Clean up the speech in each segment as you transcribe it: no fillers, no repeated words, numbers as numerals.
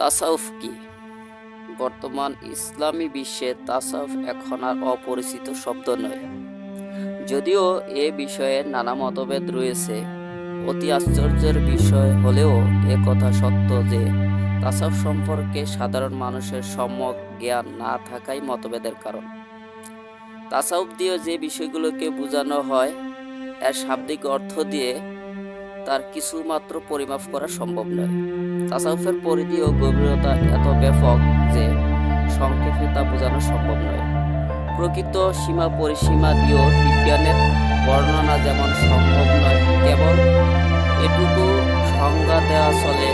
তাসাউফ কি? বর্তমান ইসলামী বিশ্বে তাসাউফ এখন আর অপরিচিত শব্দ নয়। যদিও এ বিষয়ে নানা মতভেদ রয়েছে। অতি আশ্চর্যের বিষয় হলেও এ কথা সত্য যে তাসাউফ সম্পর্কে সাধারণ মানুষের সম্যক জ্ঞান না থাকাই মতভেদের কারণ। তাসাউফ দিয়ে যে বিষয়গুলোকে বোঝানো হয় এর শাব্দিক অর্থ দিয়ে তার কিছুমাত্র পরিমাপ করা সম্ভব নয়। তাসাউফের পরিধি ও গভীরতা এত ব্যাপক যে সংক্ষেপে তা বোঝানো সম্ভব নয়। প্রকৃত সীমা পরিসীমা দিয়েও বিজ্ঞানের বর্ণনা যেমন সম্ভব নয়, কেবল এটুকু সংজ্ঞা দেওয়া চলে,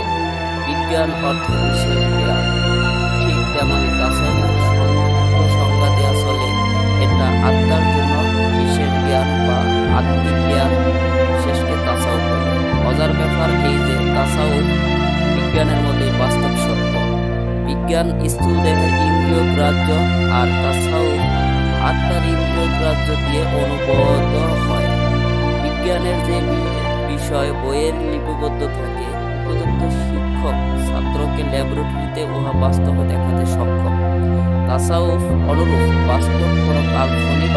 বিজ্ঞান অর্থ বিশেষ জ্ঞান। ঠিক তেমনি তাসাউফের সংজ্ঞা দেওয়া চলে, এটা আত্মার জন্য বিশেষ জ্ঞান বা আত্মিক জ্ঞান। শেষকে তাসাউফ বলে। মজার ব্যাপার এই যে তাসাউফ বিজ্ঞানের মধ্যে বাস্তব সত্য। বিজ্ঞান স্থূল দেহের ইন্দ্রিয় গ্রাহ্য, আর তাসাউফ আত্মার ইন্দ্রিয় গ্রাহ্য দিয়ে অনুভূত হয়। বিজ্ঞানের যে বিষয় বইয়ের লিপিবদ্ধ থাকে, উপযুক্ত শিক্ষক ছাত্রকে ল্যাবরেটরিতে উহা বাস্তবে দেখাতে সক্ষম। তাসাউফ অনুরূপ বাস্তব কোনো কাল্পনিক